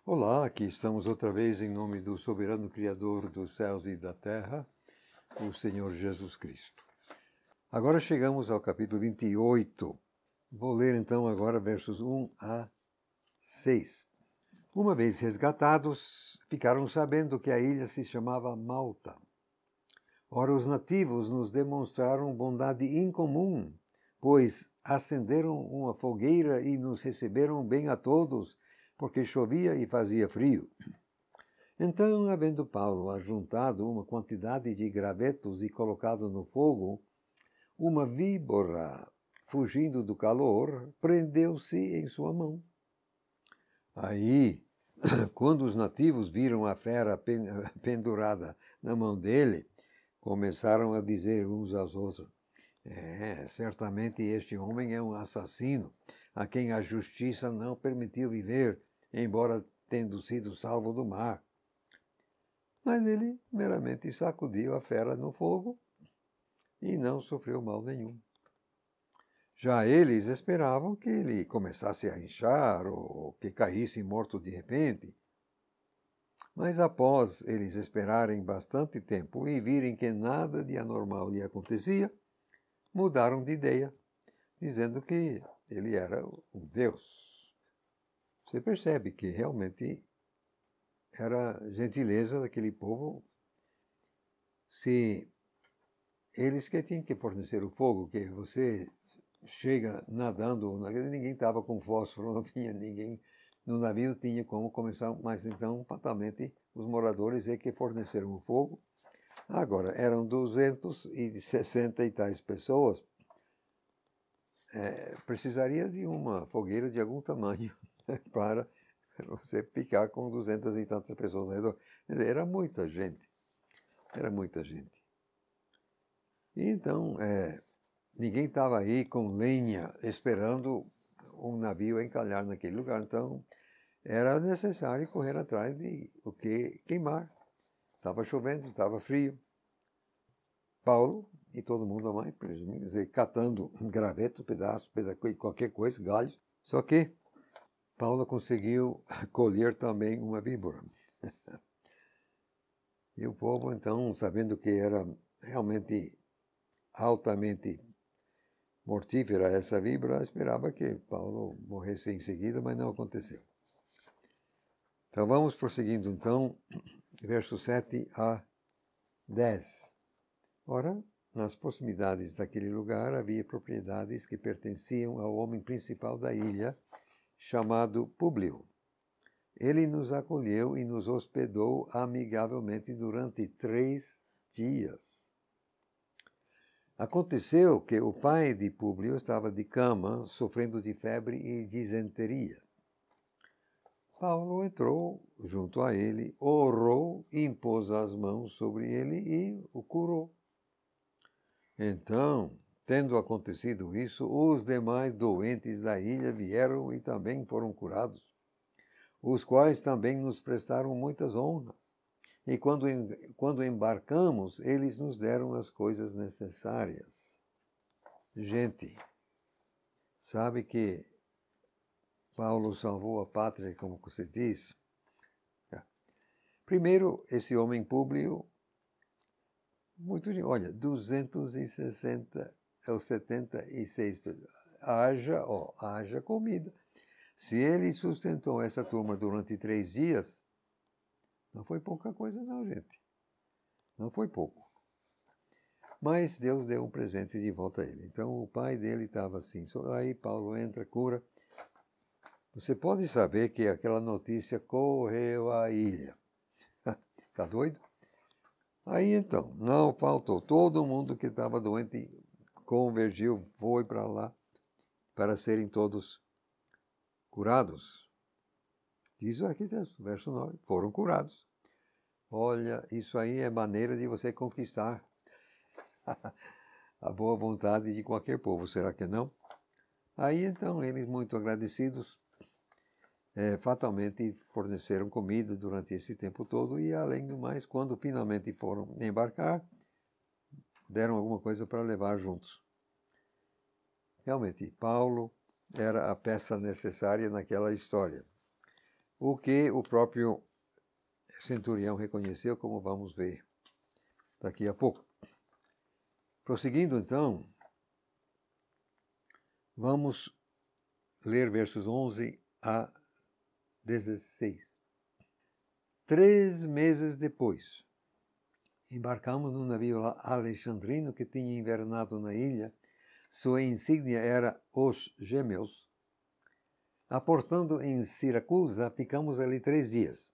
Olá, aqui estamos outra vez em nome do soberano Criador dos céus e da terra, o Senhor Jesus Cristo. Agora chegamos ao capítulo 28. Vou ler então agora versos 1 a 6. Uma vez resgatados, ficaram sabendo que a ilha se chamava Malta. Ora, os nativos nos demonstraram bondade incomum, pois acenderam uma fogueira e nos receberam bem a todos, porque chovia e fazia frio. Então, havendo Paulo ajuntado uma quantidade de gravetos e colocado no fogo, uma víbora, fugindo do calor, prendeu-se em sua mão. Aí, quando os nativos viram a fera pendurada na mão dele, começaram a dizer uns aos outros: certamente este homem é um assassino, a quem a justiça não permitiu viver, embora tendo sido salvo do mar. Mas ele meramente sacudiu a fera no fogo e não sofreu mal nenhum. Já eles esperavam que ele começasse a inchar ou que caísse morto de repente. Mas após eles esperarem bastante tempo e virem que nada de anormal lhe acontecia, mudaram de ideia, dizendo que ele era um Deus. Você percebe que realmente era gentileza daquele povo, se eles que tinham que fornecer o fogo, que você chega nadando, ninguém estava com fósforo, não tinha ninguém no navio, tinha como começar, mas então, fatalmente, os moradores é que forneceram o fogo. Agora, eram 260 e tais pessoas, precisaria de uma fogueira de algum tamanho para você ficar com 200 e tantas pessoas ao redor. Era muita gente. Era muita gente. E então, ninguém estava aí com lenha esperando um navio encalhar naquele lugar. Então, era necessário correr atrás de o que queimar. Estava chovendo, estava frio. Paulo e todo mundo mais, catando gravetos, pedaços, qualquer coisa, galhos. Só que Paulo conseguiu colher também uma víbora. E o povo, então, sabendo que era realmente altamente mortífera essa víbora, esperava que Paulo morresse em seguida, mas não aconteceu. Então vamos prosseguindo, então, versos 7 a 10. Ora, nas proximidades daquele lugar havia propriedades que pertenciam ao homem principal da ilha, chamado Públio. Ele nos acolheu e nos hospedou amigavelmente durante 3 dias. Aconteceu que o pai de Públio estava de cama, sofrendo de febre e disenteria. Paulo entrou junto a ele, orou, impôs as mãos sobre ele e o curou. Então, tendo acontecido isso, os demais doentes da ilha vieram e também foram curados, os quais também nos prestaram muitas honras. E quando embarcamos, eles nos deram as coisas necessárias. Gente, sabe que Paulo salvou a pátria, como você diz? Primeiro, esse homem Públio, olha, 260 ou 76 pessoas. Haja comida. Se ele sustentou essa turma durante 3 dias, não foi pouca coisa não, gente. Não foi pouco. Mas Deus deu um presente de volta a ele. Então o pai dele estava assim. Aí Paulo entra, cura. Você pode saber que aquela notícia correu à ilha. Tá doido? Aí então, não faltou. Todo mundo que estava doente convergiu, foi para lá, para serem todos curados. Diz aqui, verso 9, foram curados. Olha, isso aí é maneira de você conquistar a boa vontade de qualquer povo, será que não? Aí então, eles muito agradecidos, fatalmente forneceram comida durante esse tempo todo e, além do mais, quando finalmente foram embarcar, deram alguma coisa para levar juntos. Realmente, Paulo era a peça necessária naquela história. o que o próprio centurião reconheceu, como vamos ver daqui a pouco. Prosseguindo, então, vamos ler versos 11 a 16. 3 meses depois, embarcamos num navio alexandrino que tinha invernado na ilha. Sua insígnia era os Gêmeos. Aportando em Siracusa, ficamos ali 3 dias.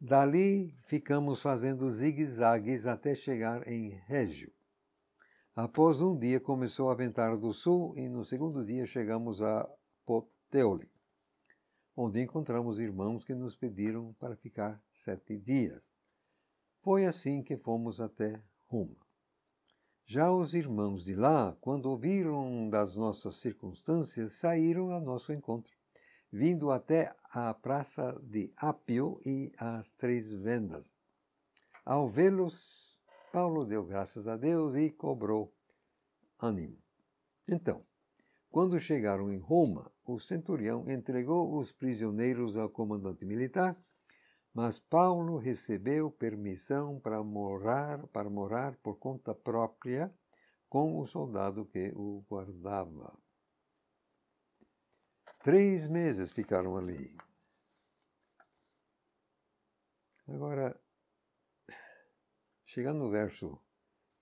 Dali, ficamos fazendo zigue-zagues até chegar em Régio. Após um dia, começou a ventar do sul e no segundo dia chegamos a Puteoli, onde encontramos irmãos que nos pediram para ficar 7 dias. Foi assim que fomos até Roma. Já os irmãos de lá, quando ouviram das nossas circunstâncias, saíram a nosso encontro, vindo até a praça de Ápio e as 3 Vendas. Ao vê-los, Paulo deu graças a Deus e cobrou ânimo. Então, quando chegaram em Roma, o centurião entregou os prisioneiros ao comandante militar, mas Paulo recebeu permissão para morar por conta própria com o soldado que o guardava. 3 meses ficaram ali. Agora, chegando no verso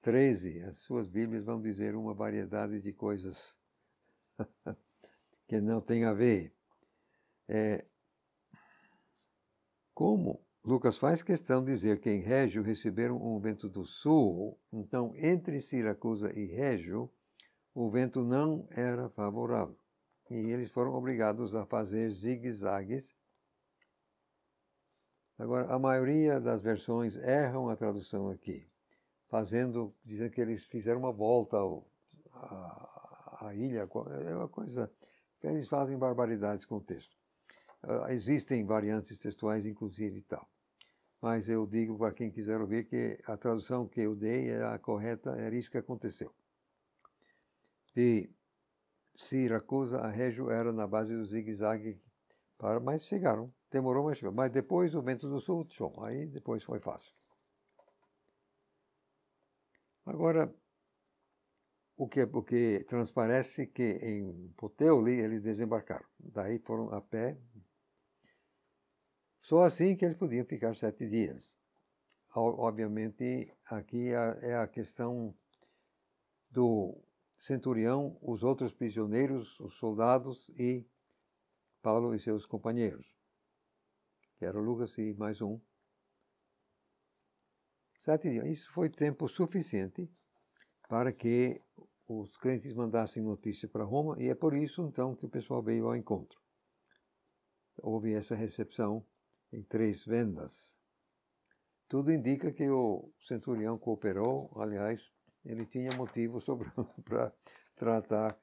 13, as suas Bíblias vão dizer uma variedade de coisas que não tem a ver. Como Lucas faz questão de dizer que em Régio receberam um vento do sul, então entre Siracusa e Régio, o vento não era favorável. E eles foram obrigados a fazer zigue-zagues. Agora, a maioria das versões erram a tradução aqui, dizendo que eles fizeram uma volta à ilha. É uma coisa, eles fazem barbaridades com o texto. Existem variantes textuais, inclusive, e tal. Mas eu digo para quem quiser ouvir que a tradução que eu dei é a correta, era isso que aconteceu. E Siracusa a Régio era na base do zigue-zague, mas chegaram. Demorou, mas chegou. Mas depois o vento do sul, aí depois foi fácil. Agora, o que transparece que em Puteoli eles desembarcaram. Daí foram a pé. Só assim que eles podiam ficar 7 dias. Obviamente, aqui é a questão do centurião, os outros prisioneiros, os soldados e Paulo e seus companheiros, que eram Lucas e mais um. 7 dias. Isso foi tempo suficiente para que os crentes mandassem notícia para Roma, e é por isso, então, que o pessoal veio ao encontro. Houve essa recepção em 3 Vendas. Tudo indica que o centurião cooperou, aliás, ele tinha motivo para tratar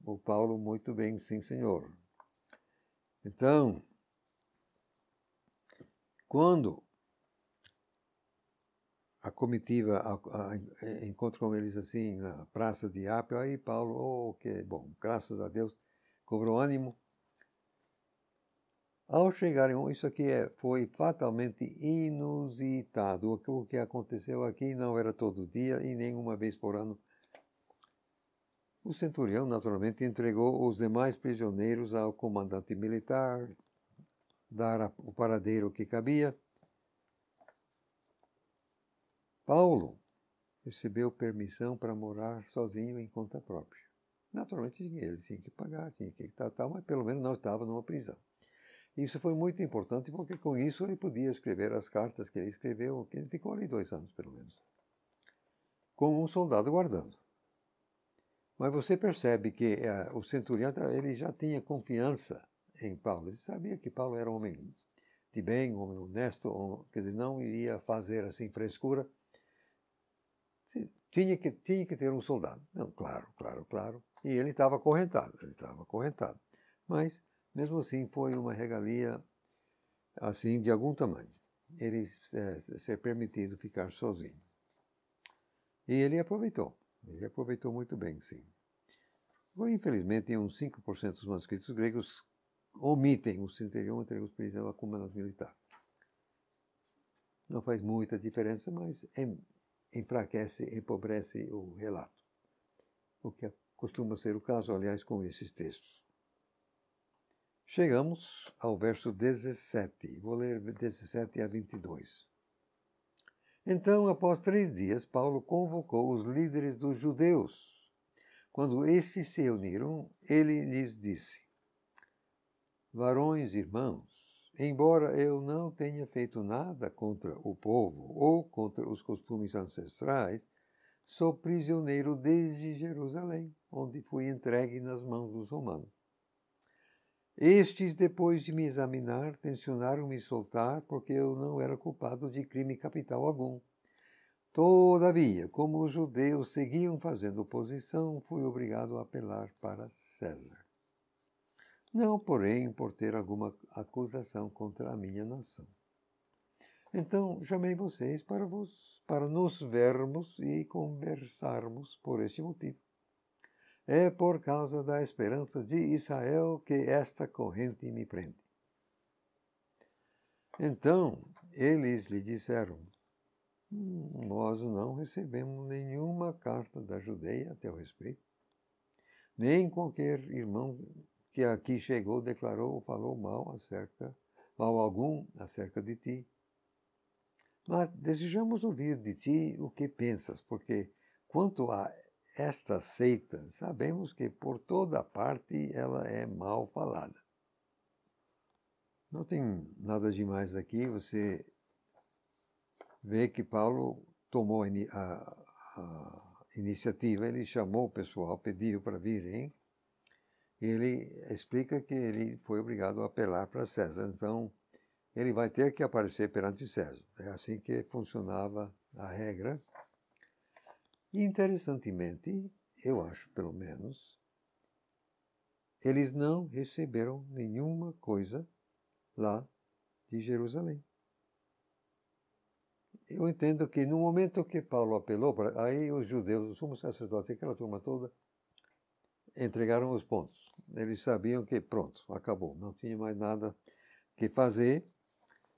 o Paulo muito bem, sim, senhor. Então, quando a comitiva encontra com eles assim na praça de Ápio, aí Paulo, que bom, graças a Deus, cobrou ânimo. Ao chegarem, isso aqui foi fatalmente inusitado. O que aconteceu aqui não era todo dia e nem uma vez por ano. O centurião, naturalmente, entregou os demais prisioneiros ao comandante militar, dar o paradeiro que cabia. Paulo recebeu permissão para morar sozinho em conta própria. Naturalmente, ele tinha que pagar, tinha que tal, mas pelo menos não estava numa prisão. Isso foi muito importante porque com isso ele podia escrever as cartas que ele escreveu, que ele ficou ali 2 anos pelo menos, com um soldado guardando. Mas você percebe que o centurião ele já tinha confiança em Paulo. Ele sabia que Paulo era um homem de bem, um homem honesto, quer dizer, não iria fazer assim frescura. Tinha que ter um soldado. Não, claro. E ele estava acorrentado, Mas, mesmo assim, foi uma regalia, assim, de algum tamanho. Ele ser permitido ficar sozinho. E ele aproveitou muito bem, sim. Agora, infelizmente, uns 5% dos manuscritos gregos omitem o centurião, entregam os prisioneiros ao comandante militar. Não faz muita diferença, mas enfraquece, empobrece o relato. O que costuma ser o caso, aliás, com esses textos. Chegamos ao verso 17. Vou ler 17 a 22. Então, após 3 dias, Paulo convocou os líderes dos judeus. Quando estes se reuniram, ele lhes disse: varões, irmãos, embora eu não tenha feito nada contra o povo ou contra os costumes ancestrais, sou prisioneiro desde Jerusalém, onde fui entregue nas mãos dos romanos. Estes, depois de me examinar, tencionaram me soltar porque eu não era culpado de crime capital algum. Todavia, como os judeus seguiam fazendo oposição, fui obrigado a apelar para César. Não, porém, por ter alguma acusação contra a minha nação. Então, chamei vocês para nos vermos e conversarmos por este motivo. É por causa da esperança de Israel que esta corrente me prende. Então, eles lhe disseram: nós não recebemos nenhuma carta da Judeia a teu respeito. Nem qualquer irmão que aqui chegou declarou ou falou mal algum acerca de ti. Mas desejamos ouvir de ti o que pensas, porque quanto a esta seita, sabemos que por toda parte ela é mal falada. Não tem nada demais aqui, você vê que Paulo tomou a iniciativa, ele chamou o pessoal, pediu para virem, e ele explica que ele foi obrigado a apelar para César. Então, ele vai ter que aparecer perante César. É assim que funcionava a regra. E, interessantemente, eu acho, pelo menos, eles não receberam nenhuma coisa lá de Jerusalém. Eu entendo que no momento que Paulo apelou, aí os judeus, o sumo sacerdote, aquela turma toda, entregaram os pontos. Eles sabiam que, pronto, acabou, não tinha mais nada que fazer.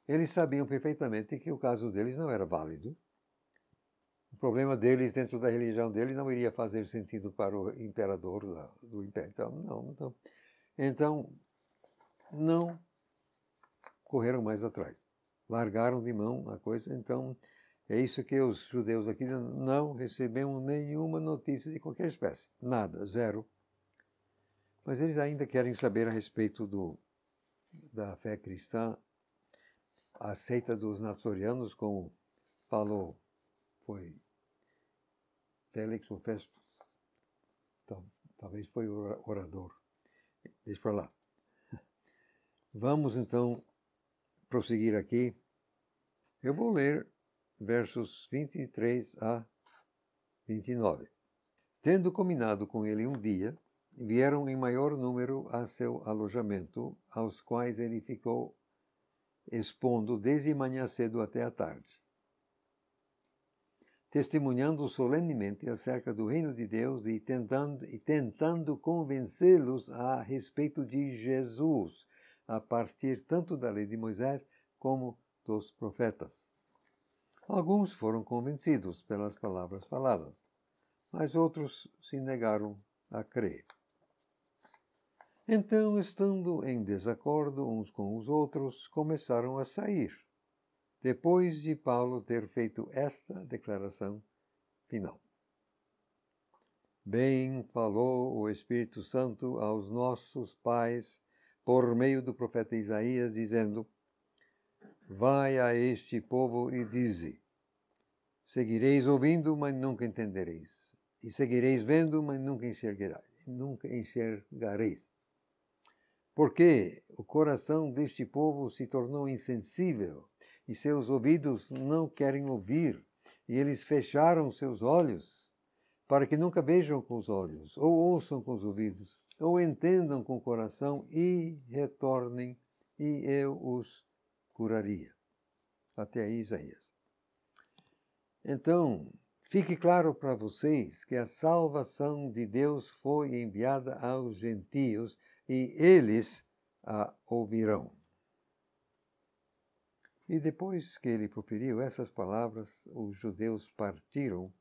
Eles sabiam perfeitamente que o caso deles não era válido. O problema deles dentro da religião deles não iria fazer sentido para o imperador do império. Então, não correram mais atrás. Largaram de mão a coisa. Então, é isso que os judeus aqui não receberam nenhuma notícia de qualquer espécie. Nada, zero. Mas eles ainda querem saber a respeito da fé cristã, a seita dos natsorianos, como falou, foi Félix ou Festo, talvez foi o orador. Deixa para lá. Vamos então prosseguir aqui. Eu vou ler versos 23 a 29. Tendo combinado com ele um dia, vieram em maior número a seu alojamento, aos quais ele ficou expondo desde manhã cedo até a tarde, testemunhando solenemente acerca do reino de Deus e tentando convencê-los a respeito de Jesus, a partir tanto da lei de Moisés como dos profetas. Alguns foram convencidos pelas palavras faladas, mas outros se negaram a crer. Então, estando em desacordo uns com os outros, começaram a sair, depois de Paulo ter feito esta declaração final. Bem falou o Espírito Santo aos nossos pais por meio do profeta Isaías, dizendo: vai a este povo e dize: seguireis ouvindo, mas nunca entendereis, e seguireis vendo, mas nunca enxergareis. Porque o coração deste povo se tornou insensível, e seus ouvidos não querem ouvir, e eles fecharam seus olhos, para que nunca vejam com os olhos, ou ouçam com os ouvidos, ou entendam com o coração, e retornem, e eu os curaria. Até aí, Isaías. Então, fique claro para vocês que a salvação de Deus foi enviada aos gentios, e eles a ouvirão. E depois que ele proferiu essas palavras, os judeus partiram,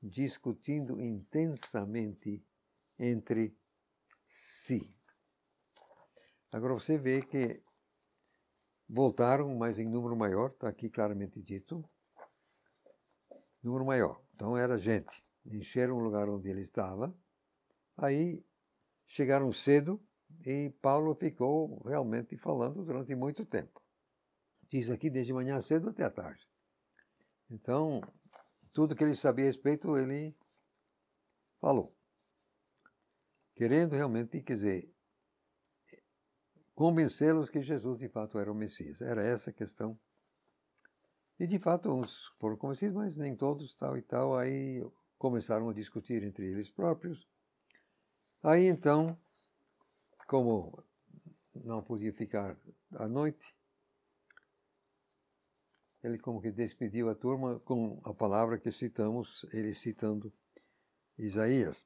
discutindo intensamente entre si. Agora você vê que voltaram, mas em número maior, está aqui claramente dito, número maior. Então era gente, encheram o lugar onde ele estava, aí chegaram cedo e Paulo ficou realmente falando durante muito tempo. Diz aqui desde manhã cedo até a tarde. Então, tudo que ele sabia a respeito, ele falou. Querendo realmente, quer dizer, convencê-los que Jesus de fato era o Messias. Era essa a questão. E de fato, uns foram convencidos, mas nem todos, tal e tal. Aí começaram a discutir entre eles próprios. Aí então, como não podia ficar à noite, ele como que despediu a turma com a palavra que citamos, ele citando Isaías.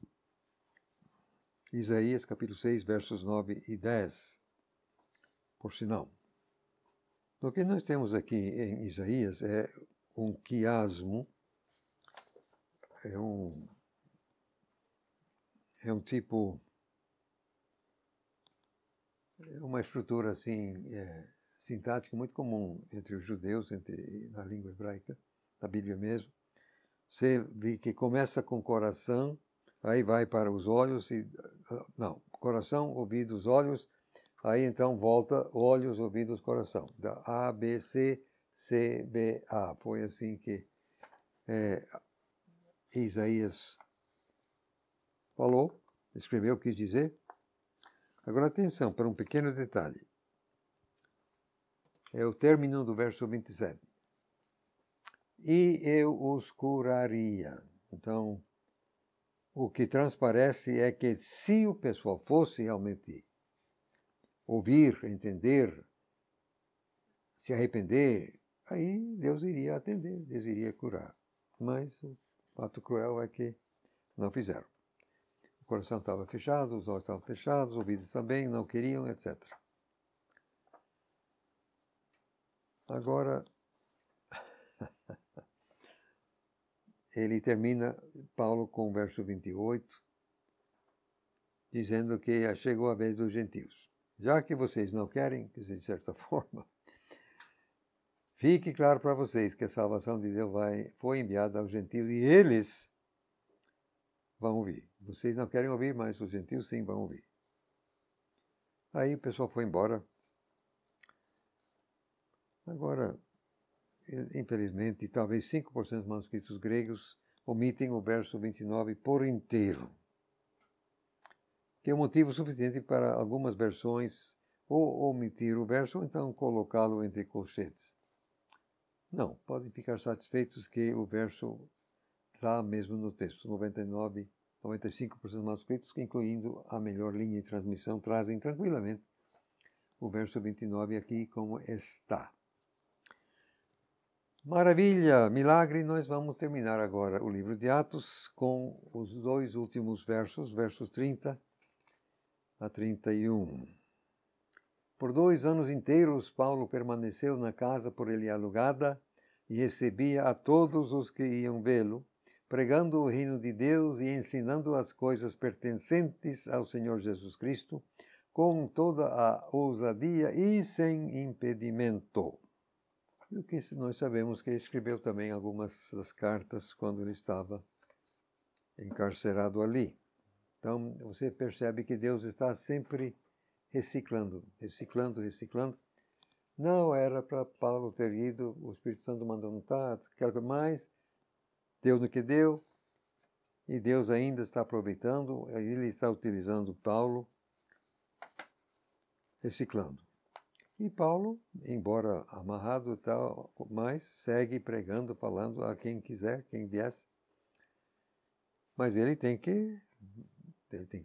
Isaías capítulo 6, versos 9 e 10. Por sinal. O que nós temos aqui em Isaías é um quiasmo, é um tipo, é uma estrutura assim, sintática muito comum entre os judeus, na língua hebraica, na Bíblia mesmo. Você vê que começa com coração, aí vai para os olhos, coração, ouvidos, olhos, aí então volta olhos, ouvidos, coração. Da A, B, C, C, B, A. Foi assim que Isaías falou, escreveu, quis dizer. Agora atenção para um pequeno detalhe. É o término do verso 27. E eu os curaria. Então, o que transparece é que se o pessoal fosse realmente ouvir, entender, se arrepender, aí Deus iria atender, Deus iria curar. Mas o fato cruel é que não fizeram. O coração estava fechado, os olhos estavam fechados, os ouvidos também, não queriam, etc. Agora, ele termina, Paulo, com o verso 28, dizendo que chegou a vez dos gentios. Já que vocês não querem, quer dizer, de certa forma, fique claro para vocês que a salvação de Deus foi enviada aos gentios e eles vão ouvir. Vocês não querem ouvir, mas os gentios sim vão ouvir. Aí o pessoal foi embora. Agora, infelizmente, talvez 5% dos manuscritos gregos omitem o verso 29 por inteiro. Que é um motivo suficiente para algumas versões ou omitir o verso ou então colocá-lo entre colchetes. Não, podem ficar satisfeitos que o verso está mesmo no texto. 95% dos manuscritos, incluindo a melhor linha de transmissão, trazem tranquilamente o verso 29 aqui como está. Maravilha, milagre. Nós vamos terminar agora o livro de Atos com os dois últimos versos, versos 30 a 31. Por 2 anos inteiros, Paulo permaneceu na casa por ele alugada e recebia a todos os que iam vê-lo, pregando o reino de Deus e ensinando as coisas pertencentes ao Senhor Jesus Cristo, com toda a ousadia e sem impedimento. E o que nós sabemos que ele escreveu também algumas das cartas quando ele estava encarcerado ali. Então, você percebe que Deus está sempre reciclando. Não era para Paulo ter ido, o Espírito Santo mandou não estar, mas deu no que deu, e Deus ainda está aproveitando, ele está utilizando Paulo, reciclando. E Paulo, embora amarrado e tal, mas segue pregando, falando a quem quiser, quem viesse. Mas ele tem que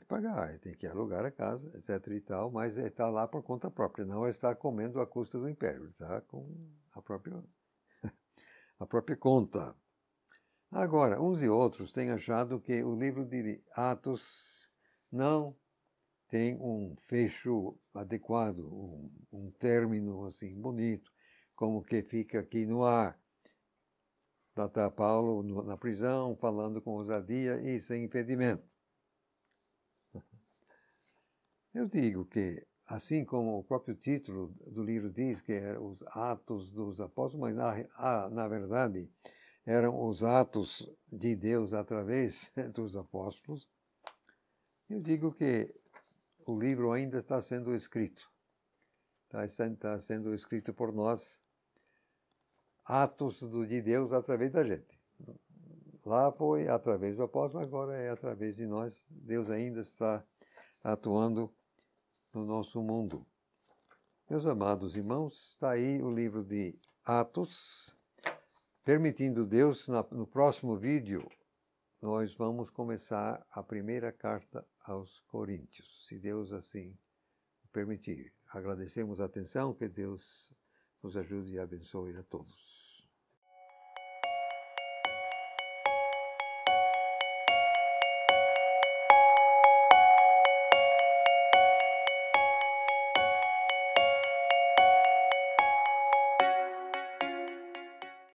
pagar, ele tem que alugar a casa, etc. e tal, mas ele está lá por conta própria, não está comendo à custa do império, ele está com a própria conta. Agora, uns e outros têm achado que o livro de Atos não tem um fecho adequado, um término assim bonito, como que fica aqui no ar. Está Paulo na prisão, falando com ousadia e sem impedimento. Eu digo que, assim como o próprio título do livro diz, que eram os Atos dos Apóstolos, mas na verdade eram os atos de Deus através dos apóstolos, eu digo que o livro ainda está sendo escrito. Está sendo escrito por nós, atos de Deus através da gente. Lá foi através do apóstolo, agora é através de nós. Deus ainda está atuando no nosso mundo. Meus amados irmãos, está aí o livro de Atos. Permitindo Deus, no próximo vídeo, nós vamos começar a primeira carta aos Coríntios, se Deus assim permitir. Agradecemos a atenção, que Deus nos ajude e abençoe a todos.